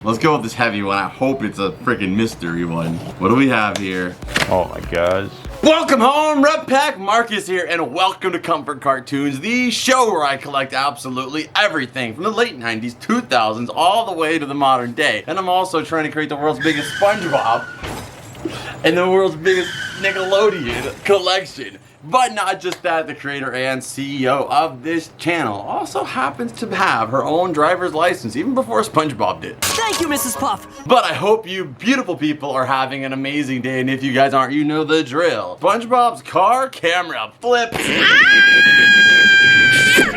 Let's go with this heavy one. I hope it's a freaking mystery one. What do we have here? Oh my gosh. Welcome home, Rep Pack. Marcus here, and welcome to Comfort Cartoons, the show where I collect absolutely everything from the late 90s, 2000s, all the way to the modern day. And I'm also trying to create the world's biggest Spongebob and the world's biggest Nickelodeon collection. But not just that, the creator and CEO of this channel also happens to have her own driver's license, even before SpongeBob did. Thank you, Mrs. Puff. But I hope you beautiful people are having an amazing day, and if you guys aren't, you know the drill. SpongeBob's car camera flips.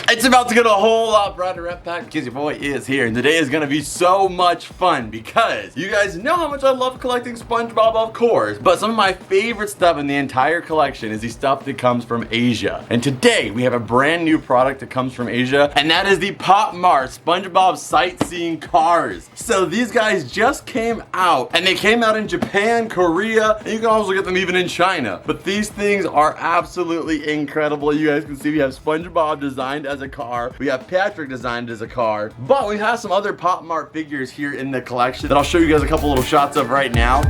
It's about to get a whole lot brighter, Rep Pack, because your boy is here, and today is going to be so much fun because you guys know how much I love collecting SpongeBob, of course, but some of my favorite stuff in the entire collection is the stuff that comes from Asia. And today we have a brand new product that comes from Asia, and that is the Pop Mart SpongeBob sightseeing cars. So these guys just came out, and they came out in Japan, Korea, and you can also get them even in China. But these things are absolutely incredible. You guys can see we have SpongeBob designed as a car. We have Patrick designed as a car, but we have some other Pop Mart figures here in the collection that I'll show you guys a couple little shots of right now.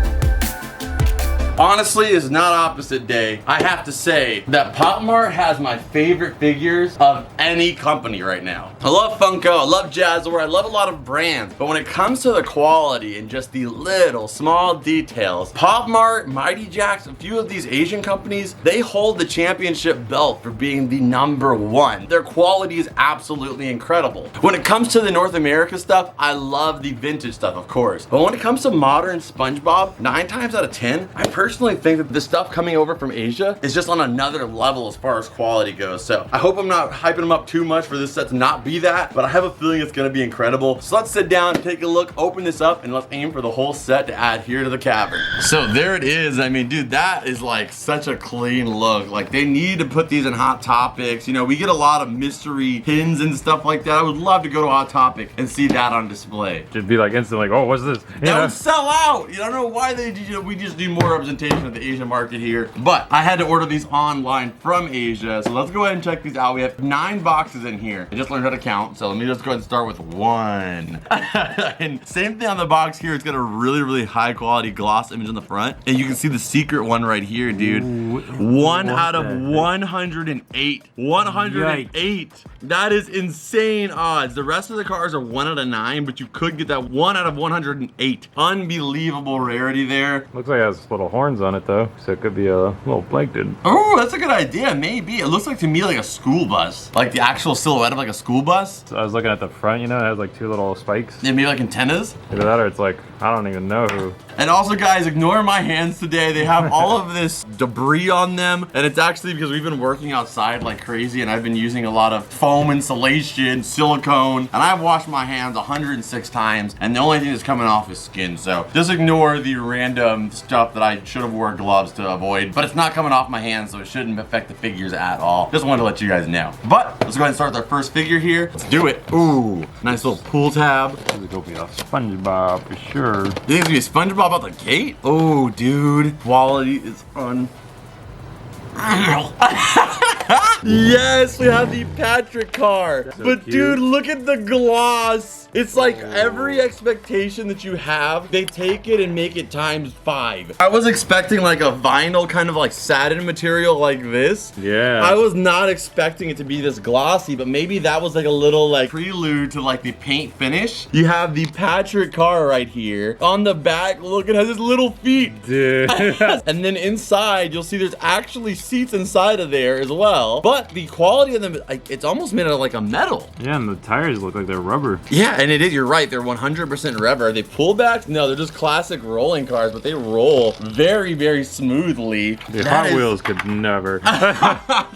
Honestly, it's not opposite day. I have to say that Pop Mart has my favorite figures of any company right now. I love Funko, I love Jazzler, I love a lot of brands, but when it comes to the quality and just the little small details, Pop Mart, Mighty Jacks, a few of these Asian companies, they hold the championship belt for being the #1. Their quality is absolutely incredible. When it comes to the North America stuff, I love the vintage stuff, of course, but when it comes to modern SpongeBob, 9 times out of 10, I personally think that the stuff coming over from Asia is just on another level as far as quality goes. So I hope I'm not hyping them up too much for this set to not be that, but I have a feeling it's gonna be incredible. So let's sit down, take a look, open this up, and let's aim for the whole set to add here to the cavern. So there it is. I mean, dude, that is like such a clean look. Like, they need to put these in Hot Topics. You know, we get a lot of mystery pins and stuff like that. I would love to go to Hot Topic and see that on display. Should be like instantly like, oh, what's this? That would sell out. You don't know why they, we just need more representation of the Asian market here. But I had to order these online from Asia, so let's go ahead and check these out. We have 9 boxes in here. I just learned how to count, so let me just go ahead and start with 1. And same thing on the box here. It's got a really high quality gloss image on the front, and you can see the secret one right here, dude. Ooh, 1 out of 108. 108. Yikes. That is insane odds. The rest of the cars are 1 out of 9, but you could get that 1 out of 108. Unbelievable rarity there. Looks like it has little horns on it though, so it could be a little plankton. Oh, that's a good idea. Maybe. It looks like to me like a school bus. Like the actual silhouette of like a school bus. So I was looking at the front, you know, it has like 2 little spikes. Yeah, maybe like antennas. Either that or it's like, I don't even know who. And also, guys, ignore my hands today. They have all of this debris on them, and it's actually because we've been working outside like crazy, and I've been using a lot of foam insulation, silicone, and I've washed my hands 106 times, and the only thing that's coming off is skin. So just ignore the random stuff that I should have wore gloves to avoid, but it's not coming off my hands, so it shouldn't affect the figures at all. Just wanted to let you guys know. But let's go ahead and start with our first figure here. Let's do it. Ooh, nice little pool tab. This is gonna be a SpongeBob for sure. You think it's gonna be a SpongeBob out the gate? Oh, dude, quality is Yes, we have the Patrick car. So but cute. Dude, look at the gloss. It's like every expectation that you have, they take it and make it ×5. I was expecting like a vinyl kind of like satin material like this. Yeah. I was not expecting it to be this glossy, but maybe that was like a little like prelude to like the paint finish. You have the Patrick car right here. On the back, look, it has his little feet. Dude. And then inside, you'll see there's actually seats inside of there as well. But the quality of them, it's almost made out of like a metal. Yeah, and the tires look like they're rubber. Yeah, and it is, you're right, they're 100% rubber. Are they pullbacks? No, they're just classic rolling cars, but they roll very smoothly. Dude, Hot Wheels could never.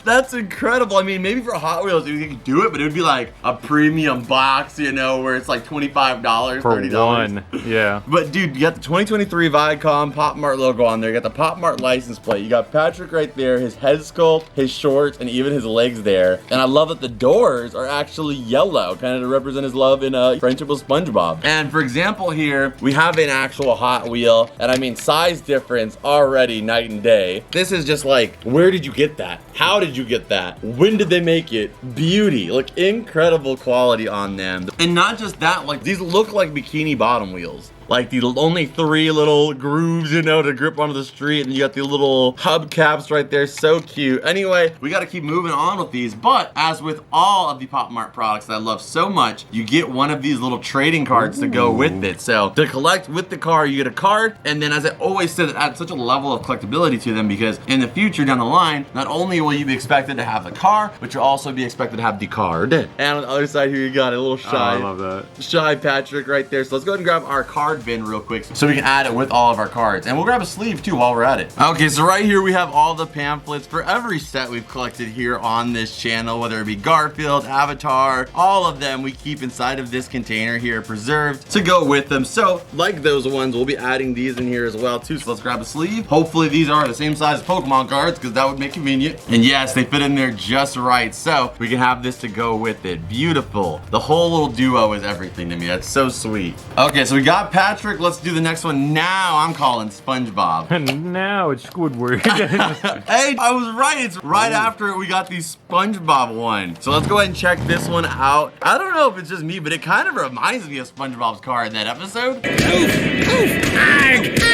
That's incredible. I mean, maybe for Hot Wheels, you could do it, but it would be like a premium box, you know, where it's like $25, for $30. One, yeah. But dude, you got the 2023 Viacom Pop Mart logo on there. You got the Pop Mart license plate. You got Patrick right there, his head sculpt, his shorts, and even his legs there. And I love that the doors are actually yellow, kind of to represent his love in like friendship with SpongeBob. And for example here, we have an actual Hot Wheel, and I mean size difference already night and day. This is just like, where did you get that? How did you get that? When did they make it? Beauty, like incredible quality on them. And not just that, like these look like Bikini bottom wheels. Like the only 3 little grooves, you know, to grip onto the street, and you got the little hubcaps right there, so cute. Anyway, we gotta keep moving on with these, but as with all of the Pop Mart products that I love so much, you get one of these little trading cards to go with it. So to collect with the car, you get a card, and then as I always said, it adds such a level of collectability to them because in the future down the line, not only will you be expected to have the car, but you'll also be expected to have the card. And on the other side here, you got a little shy. Oh, I love that. Shy Patrick right there. So let's go ahead and grab our card bin real quick so we can add it with all of our cards, and we'll grab a sleeve too while we're at it. Okay, so right here we have all the pamphlets for every set we've collected here on this channel, whether it be Garfield, Avatar, all of them we keep inside of this container here preserved to go with them. So like those ones, we'll be adding these in here as well too. So let's grab a sleeve. Hopefully these are the same size as Pokemon cards because that would make convenient. And yes, they fit in there just right, so we can have this to go with it. Beautiful. The whole little duo is everything to me. That's so sweet. Okay, so we got Patrick. Let's do the next one. Now I'm calling SpongeBob. And now it's Squidward. Hey, I was right. It's right after we got the SpongeBob one. So let's go ahead and check this one out. I don't know if it's just me, but it kind of reminds me of SpongeBob's car in that episode.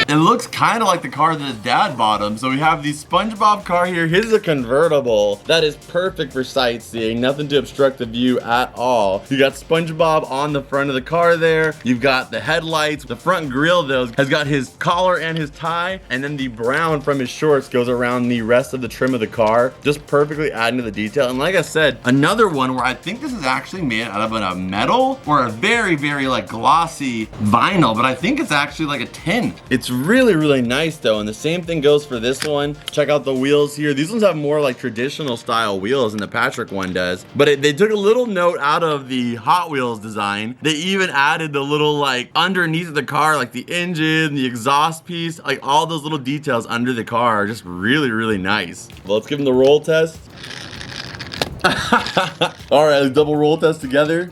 It looks kind of like the car that his dad bought him. So we have the SpongeBob car here. His is a convertible. That is perfect for sightseeing. Nothing to obstruct the view at all. You got SpongeBob on the front of the car there. You've got the headlights. The front grille though has got his collar and his tie, and then the brown from his shorts goes around the rest of the trim of the car, just perfectly adding to the detail. And like I said, another one where I think this is actually made out of a metal or a very, very like glossy vinyl, but I think it's actually like a tin. It's really, really nice though, and the same thing goes for this one. Check out the wheels here. These ones have more like traditional style wheels than the Patrick one does, but they took a little note out of the Hot Wheels design. They even added the little like underneath of the car, like the engine, the exhaust piece, like all those little details under the car are just really, really nice. Well, let's give them the roll test. All right, let's double roll test together.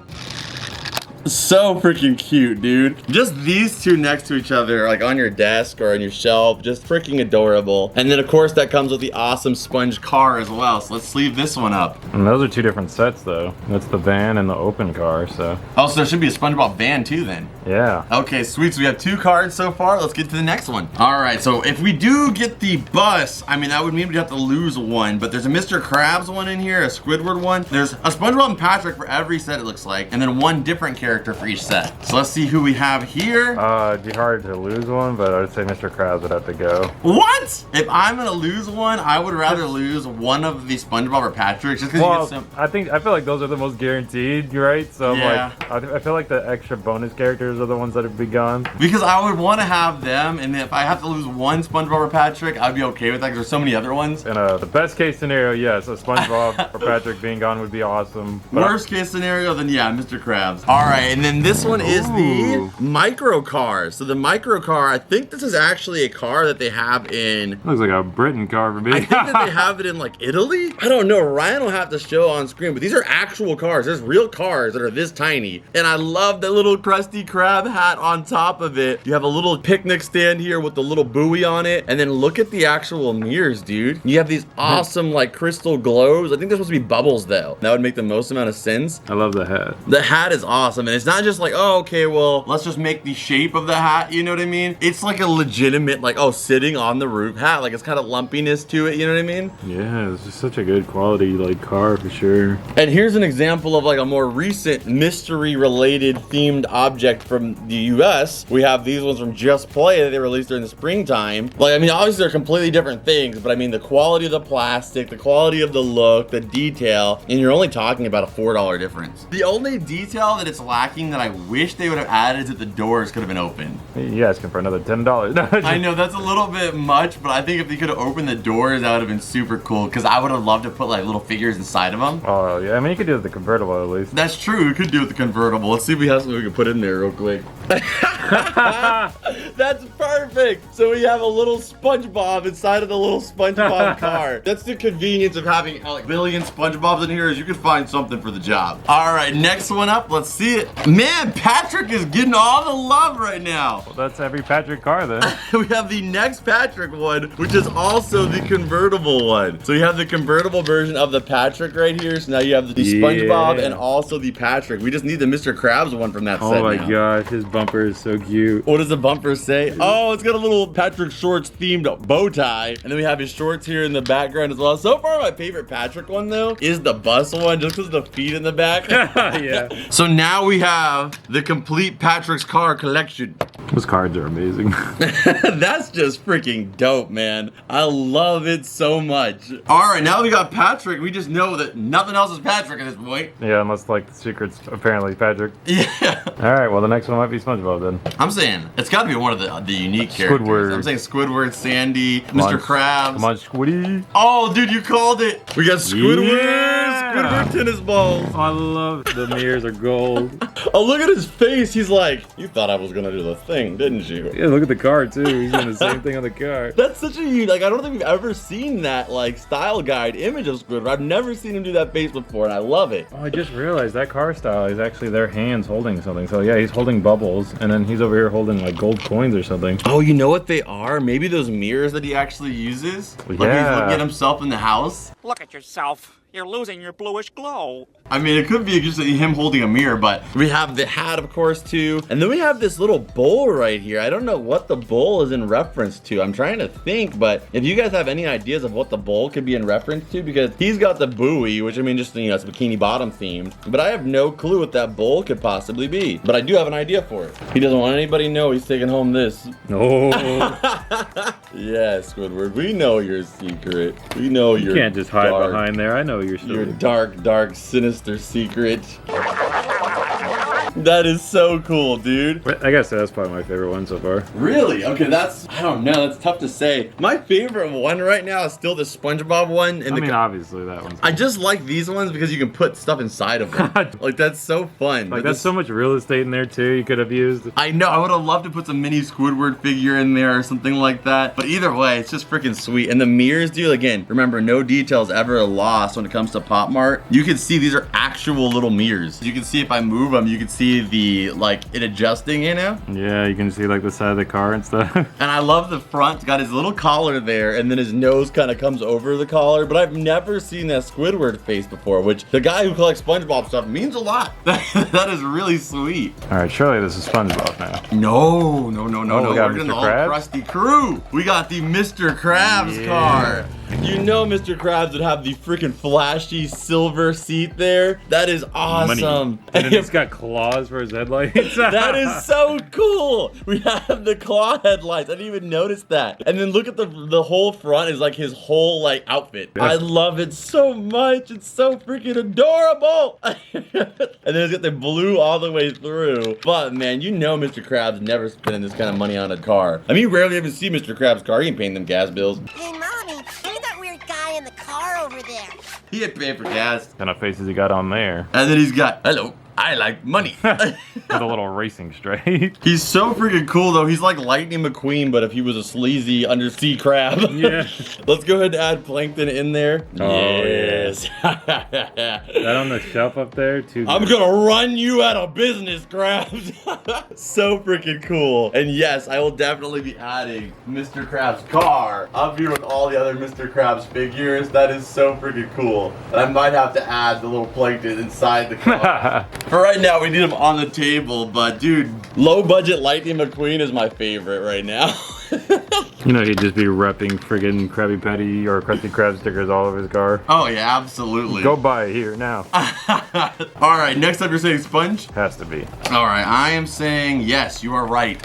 So freaking cute, dude. Just these two next to each other, like on your desk or on your shelf, just freaking adorable. And then of course that comes with the awesome sponge car as well. So let's sleeve this one up. And those are 2 different sets though. That's the van and the open car, so. Oh, so there should be a SpongeBob van too then. Yeah. Okay, sweet. So we have 2 cards so far. Let's get to the next one. All right, so if we do get the bus, I mean, that would mean we'd have to lose one, but there's a Mr. Krabs one in here, a Squidward one. There's a SpongeBob and Patrick for every set it looks like, and then one different character for each set. So let's see who we have here. It'd be hard to lose one, but I'd say Mr. Krabs would have to go. What? If I'm gonna lose one, I would rather lose one of the SpongeBob or Patrick just because you get some. I feel like those are the most guaranteed, right? So yeah. like, I feel like the extra bonus characters are the ones that have be gone. Because I would want to have them, and if I have to lose one SpongeBob or Patrick, I'd be okay with that because there's so many other ones. And the best case scenario, yes, a SpongeBob or Patrick being gone would be awesome. But worst case scenario, then yeah, Mr. Krabs. All right, and then this one is the micro car. So the micro car, I think this is actually a car that they have in. Looks like a Britain car for me. I think that they have it in like Italy. I don't know. Ryan will have to show on screen, but these are actual cars. There's real cars that are this tiny, and I love the little Krusty Krab hat on top of it. You have a little picnic stand here with the little buoy on it, and then look at the actual mirrors, dude. You have these awesome like crystal glows. I think they're supposed to be bubbles though. That would make the most amount of sense. I love the hat. The hat is awesome, and it's not just like, oh, okay, well, let's just make the shape of the hat, you know what I mean? It's like a legitimate, like, oh, sitting on the roof hat. Like, it's kind of lumpiness to it, you know what I mean? Yeah, it's just such a good quality, like, car for sure. And here's an example of, like, a more recent mystery-related themed object from the US. We have these ones from Just Play that they released during the springtime. Like, I mean, obviously, they're completely different things, but I mean, the quality of the plastic, the quality of the look, the detail, and you're only talking about a $4 difference. The only detail that it's lacking that I wish they would have added to the doors could have been open. You asking for another $10. I know that's a little bit much, but I think if they could have opened the doors, that would have been super cool because I would have loved to put like little figures inside of them. Oh yeah, I mean you could do it with the convertible at least. That's true, we could do it with the convertible. Let's see if we have something we can put in there real quick. That's perfect. So we have a little SpongeBob inside of the little SpongeBob car. That's the convenience of having like a billion SpongeBobs in here is you can find something for the job. All right, next one up. Let's see it. Man, Patrick is getting all the love right now. Well, that's every Patrick car then. We have the next Patrick one, which is also the convertible one. So you have the convertible version of the Patrick right here. So now you have the Spongebob and also the Patrick. We just need the Mr. Krabs one from that set. Oh my gosh, his bumper is so cute. What does the bumper say? Oh, it's got a little Patrick Shorts themed bow tie. And then we have his shorts here in the background as well. So far, my favorite Patrick one though is the bus one, just because of the feet in the back. Yeah. So now we have the complete Patrick's car collection. Those cards are amazing. That's just freaking dope, man. I love it so much. All right, now we got Patrick. We just know that nothing else is Patrick at this point. Yeah, unless like the secret's apparently Patrick. Yeah. All right, well the next one might be SpongeBob then. I'm saying it's got to be one of the unique characters. Squidward. I'm saying Squidward, Sandy, Mr. Krabs. Come on, Squiddy. Oh, dude, you called it. We got Squidward. Yeah. Squidward tennis balls. Oh, I love it. The mirrors are gold. Oh, look at his face. He's like, you thought I was gonna do the thing, didn't you? Yeah, look at the car too. He's doing the same thing on the car. That's such a unique, like, I don't think we've ever seen that, like, style guide image of Squidward. I've never seen him do that face before, and I love it. Oh, I just realized that car style is actually their hands holding something. So yeah, he's holding bubbles, and then he's over here holding like gold coins or something. Oh, you know what they are? Maybe those mirrors that he actually uses? Like, he's Yeah. looking at himself in the house. Look at yourself. You're losing your bluish glow. I mean, it could be just him holding a mirror, but we have the hat, of course, too. And then we have this little bowl right here. I don't know what the bowl is in reference to. I'm trying to think, but if you guys have any ideas of what the bowl could be in reference to, because he's got the buoy, which I mean, just, you know, it's Bikini Bottom themed, but I have no clue what that bowl could possibly be. But I do have an idea for it. He doesn't want anybody to know he's taking home this. No. Yeah, Squidward, we know your secret. We know You your can't just hide dark, behind there. I know your story. your dark, sinister secret. That is so cool, dude. I gotta say that's probably my favorite one so far. Really? Okay, I don't know, that's tough to say. My favorite one right now is still the SpongeBob one. And I mean, obviously that one's. I just like these ones because you can put stuff inside of them. Like, that's so fun. Like, But that's this- so much real estate in there too. You could have used. I know, I would have loved to put some mini Squidward figure in there or something like that. But either way, it's just freaking sweet. And the mirrors, dude, again, remember, no details ever lost when it comes to Pop Mart. You can see these are actual little mirrors. You can see if I move them, you can see the, like, it adjusting, you know? Yeah, you can see like the side of the car and stuff. And I love the front. It's got his little collar there, and then his nose kind of comes over the collar. But I've never seen that Squidward face before, which the guy who collects SpongeBob stuff means a lot. That is really sweet. All right, surely this is SpongeBob now. No. Oh, we got We're getting the Mr. whole Krabs? crusty crew. We got the Mr. Krabs Yeah. car. You know Mr. Krabs would have the freaking flashy silver seat there. That is awesome. And then he's got claws for his headlights. That is so cool. We have the claw headlights. I didn't even notice that. And then look at the whole front is like his whole like outfit. Yeah. I love it so much. It's so freaking adorable. And then it's got the blue all the way through. But man, you know Mr. Krabs never spending this kind of money on a car. I mean, you rarely even see Mr. Krabs' car. He ain't paying them gas bills. Hey, Mommy, look at that weird guy in the car over there. He ain't paying for gas. What kind of faces he got on there? And then he's got, hello, I like money. With a little racing stripe. He's so freaking cool though. He's like Lightning McQueen, but if he was a sleazy undersea crab. Yeah. Let's go ahead and add Plankton in there. Oh, yes. That on the shelf up there too. I'm gonna run you out of business, Krabs. So freaking cool. And yes, I will definitely be adding Mr. Krabs' car up here with all the other Mr. Krabs figures. That is so freaking cool. And I might have to add the little Plankton inside the car. For right now, we need him on the table, but dude, low budget Lightning McQueen is my favorite right now. You know, he'd just be repping friggin' Krabby Patty or Krusty Krab stickers all over his car. Oh yeah, absolutely. Go buy it here now. All right, next up you're saying Sponge? Has to be. All right, I am saying yes, you are right.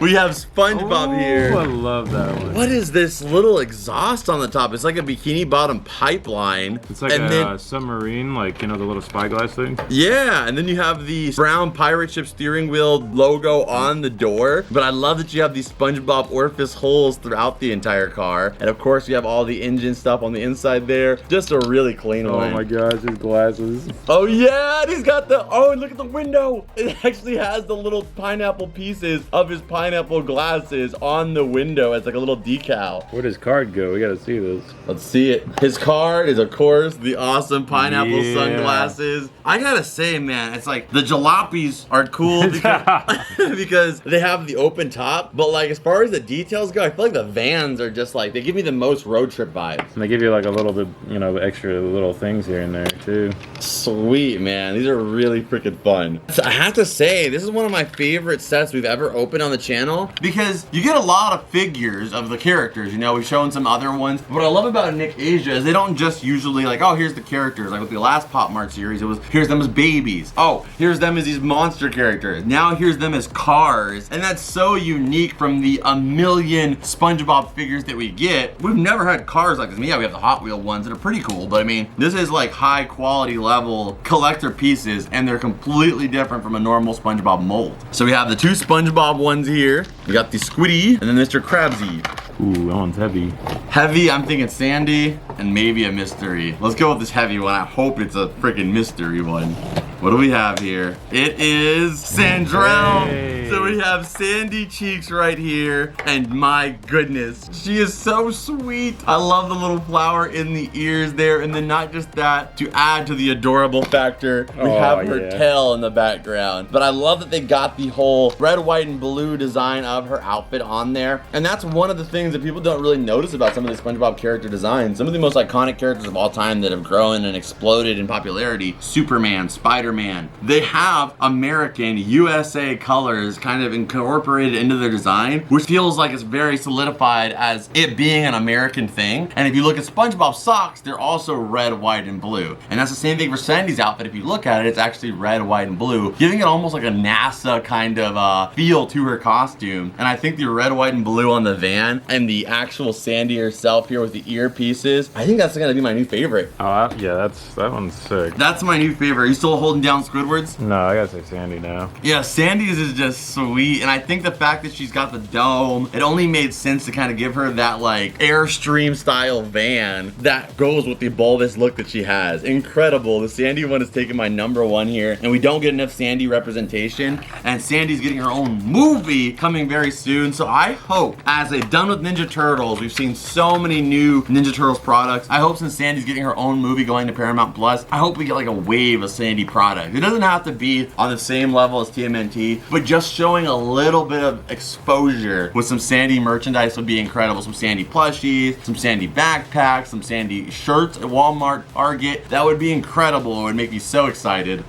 We have SpongeBob here. Oh, I love that one. What is this little exhaust on the top? It's like a Bikini Bottom pipeline. It's like a submarine, like, you know, the little spyglass thing. Yeah, and then you have the brown pirate ship steering wheel logo on the door. But I love that you have these SpongeBob orifice holes throughout the entire car. And of course, you have all the engine stuff on the inside there. Just a really clean one. Oh my gosh, his glasses. Oh yeah, and he's got the, oh, and look at the window. It actually has the little pineapple pieces of his pineapple pineapple glasses on the window as like a little decal. Where'd his card go? We gotta see this. Let's see it. His card is, of course, the awesome pineapple Yeah. sunglasses. I gotta say, man, it's like the jalopies are cool because, because they have the open top. But like as far as the details go, I feel like the Vans are just like, they give me the most road trip vibes. And they give you like a little bit, you know, extra little things here and there too. Sweet, man. These are really freaking fun. So I have to say, this is one of my favorite sets we've ever opened on the channel because you get a lot of figures of the characters. You know, we've shown some other ones. What I love about Nick Asia is they don't just usually like, oh, here's the characters. Like with the last Pop Mart series, it was, here's them as babies. Oh, here's them as these monster characters. Now here's them as cars. And that's so unique from the a million SpongeBob figures that we get. We've never had cars like this. I mean, yeah, we have the Hot Wheel ones that are pretty cool, but I mean, this is like high quality level collector pieces, and they're completely different from a normal SpongeBob mold. So we have the two SpongeBob ones here. We got the Squiddy and then Mr. Krabsy. Ooh, that one's heavy. Heavy, I'm thinking Sandy and maybe a mystery. Let's go with this heavy one. I hope it's a freaking mystery one. What do we have here? It is Sandrell. Hey. So we have Sandy Cheeks right here. And my goodness, she is so sweet. I love the little flower in the ears there. And then not just that, to add to the adorable factor, we have her tail in the background. But I love that they got the whole red, white, and blue design of her outfit on there. And that's one of the things that people don't really notice about some of the SpongeBob character designs. Some of the most iconic characters of all time that have grown and exploded in popularity, Superman, Spider-Man, they have American USA colors kind of incorporated into their design, which feels like it's very solidified as it being an American thing. And if you look at SpongeBob socks, they're also red, white, and blue. And that's the same thing for Sandy's outfit. If you look at it, it's actually red, white, and blue, giving it almost like a NASA kind of feel to her costume. And I think the red, white, and blue on the van and the actual Sandy herself here with the earpieces, I think that's gonna be my new favorite. Oh, yeah, that one's sick. That's my new favorite. Are you still holding down Squidward's? No, I gotta say Sandy now. Yeah, Sandy's is just sweet, and I think the fact that she's got the dome, it only made sense to kind of give her that like Airstream style van that goes with the bulbous look that she has. Incredible. The Sandy one is taking my #1 here, and we don't get enough Sandy representation, and Sandy's getting her own movie coming very soon. So I hope, as they've done with Ninja Turtles, we've seen so many new Ninja Turtles products. I hope since Sandy's getting her own movie going to Paramount Plus, I hope we get like a wave of Sandy product. It doesn't have to be on the same level as TMNT, but just showing a little bit of exposure with some Sandy merchandise would be incredible. Some Sandy plushies, some Sandy backpacks, some Sandy shirts at Walmart, Target. That would be incredible. It would make me so excited.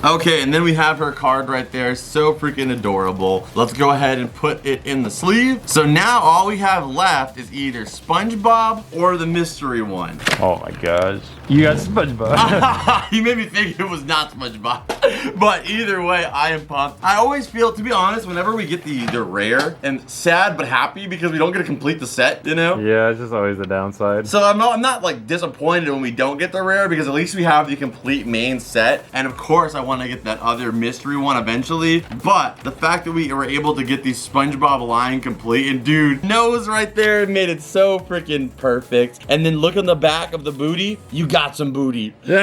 Okay, and then we have her card right there. So freaking adorable. Let's go ahead and put it in the sleeve. So now all we have left is either SpongeBob or the mystery one. Oh my gosh. You got SpongeBob. You made me think it was not SpongeBob. But either way, I am pumped. I always feel, to be honest, whenever we get the rare, and sad but happy because we don't get to complete the set, you know? Yeah, it's just always the downside. So I'm not like disappointed when we don't get the rare because at least we have the complete main set. And of course, I want to get that other mystery one eventually. But the fact that we were able to get the SpongeBob line complete, and dude, nose right there made it so freaking perfect. And then look on the back of the booty, you got some booty. You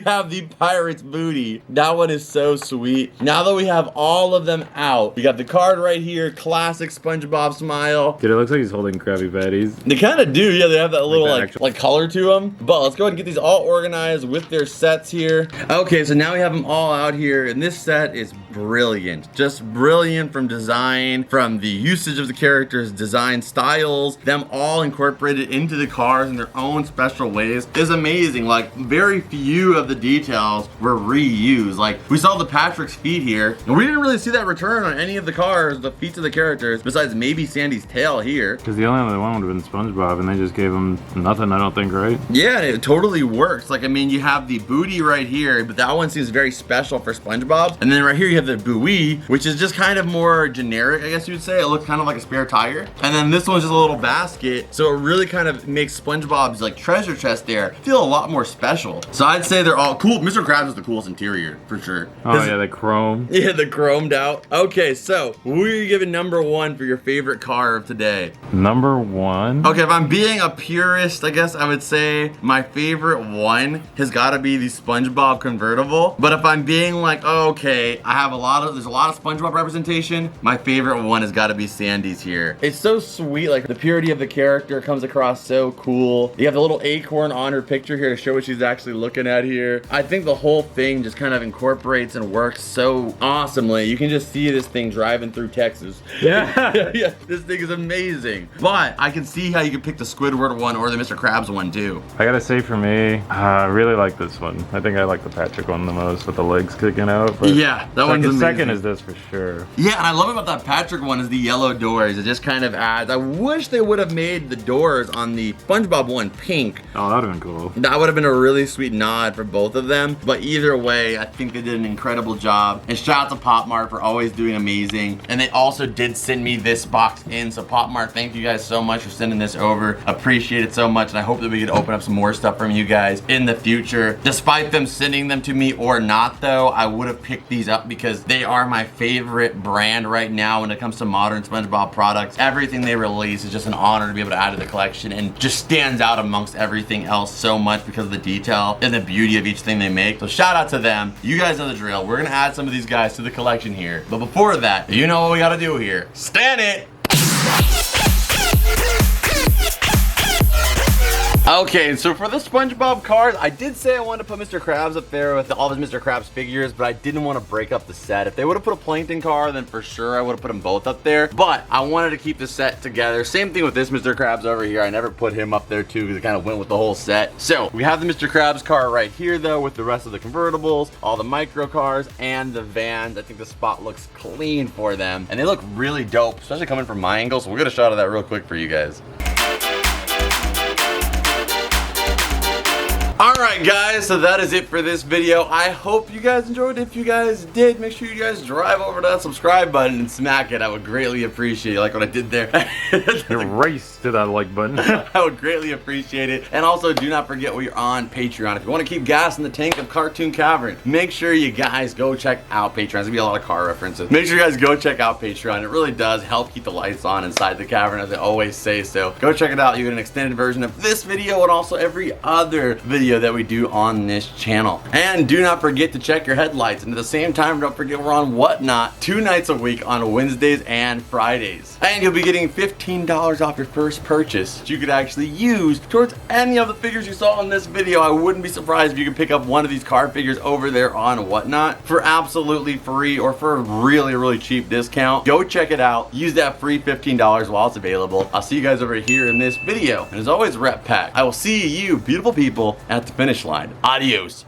have the pirate's booty. That one is so sweet. Now that we have all of them out, we got the card right here, classic SpongeBob smile. Dude, it looks like he's holding Krabby Patties. They kind of do, yeah, they have that little the like color to them. But let's go ahead and get these all organized with their sets here. Okay, so now we have them all out here, and this set is brilliant. Just brilliant from design, from the usage of the characters, design styles, them all incorporated into the cars in their own special ways is amazing. Like, very few of the details were reused. Like, we saw the Patrick's feet here, and we didn't really see that return on any of the cars, the feet of the characters, besides maybe Sandy's tail here. Because the only other one would have been SpongeBob, and they just gave him nothing, I don't think, right? Yeah, it totally works. Like, I mean, you have the booty right here, but that one seems very special for SpongeBob. And then right here you have the buoy, which is just kind of more generic, I guess you would say. It looks kind of like a spare tire. And then this one's just a little basket, so it really kind of makes SpongeBob's like treasure chest there feel a lot more special. So I'd say they're all cool. Mr. Krabs is the coolest interior, for sure. Oh yeah, the chrome. Yeah, the chromed out. Okay, so who are you giving #1 for your favorite car of today? #1? Okay, if I'm being a purist, I guess I would say my favorite one has got to be the SpongeBob convertible. But if I'm being like, oh, okay, there's a lot of SpongeBob representation, my favorite one has got to be Sandy's here. It's so sweet, like the purity of the character comes across so cool. You have the little acorn on her picture here to show what she's actually looking at here. I think the whole thing just kind of incorporates and works so awesomely. You can just see this thing driving through Texas. Yeah. Yeah, this thing is amazing. But I can see how you could pick the Squidward one or the Mr. Krabs one too. I gotta say for me, I really like this one. I think I like the Patrick one the most with the legs kicking out. But Yeah, that one's amazing. Second is this for sure. Yeah, and I love about that Patrick one is the yellow doors. It just kind of adds. I wish they would have made the doors on the SpongeBob one pink. Oh, that would have been cool. That would have been a really sweet nod for both of them. But either way, I think they did an incredible job. And shout out to Pop Mart for always doing amazing. And they also did send me this box in. So Pop Mart, thank you guys so much for sending this over. Appreciate it so much. And I hope that we can open up some more stuff from you guys in the future. Despite them sending them to me or not though, I would have picked these up because they are my favorite brand right now when it comes to modern SpongeBob products. Everything they release is just an honor to be able to add to the collection and just stands out amongst everything else so much because of the detail and the beauty of each thing they make. So shout out to them. You guys know the drill. We're gonna add some of these guys to the collection here. But before that, you know what we gotta do here. Stand it! Okay, so for the SpongeBob cars, I did say I wanted to put Mr. Krabs up there with all of his Mr. Krabs figures, but I didn't want to break up the set. If they would have put a Plankton car, then for sure I would have put them both up there. But I wanted to keep the set together. Same thing with this Mr. Krabs over here. I never put him up there too because it kind of went with the whole set. So we have the Mr. Krabs car right here though with the rest of the convertibles, all the micro cars, and the vans. I think the spot looks clean for them. And they look really dope, especially coming from my angle. So we'll get a shot of that real quick for you guys. Alright guys, so that is it for this video. I hope you guys enjoyed. If you guys did, make sure you guys drive over to that subscribe button and smack it. I would greatly appreciate it, like what I did there. Race to that like button. I would greatly appreciate it. And also, do not forget we're on Patreon. If you want to keep gas in the tank of Cartoon Cavern, make sure you guys go check out Patreon. There's gonna be a lot of car references. Make sure you guys go check out Patreon. It really does help keep the lights on inside the cavern, as I always say. So go check it out. You get an extended version of this video and also every other video that we do on this channel. And do not forget to check your headlights. And at the same time, don't forget we're on Whatnot 2 nights a week on Wednesdays and Fridays. And you'll be getting $15 off your first purchase that you could actually use towards any of the figures you saw in this video. I wouldn't be surprised if you could pick up one of these car figures over there on Whatnot for absolutely free or for a really, really cheap discount. Go check it out. Use that free $15 while it's available. I'll see you guys over here in this video. And as always, Rep Pack. I will see you, beautiful people, at the finish line. Adios.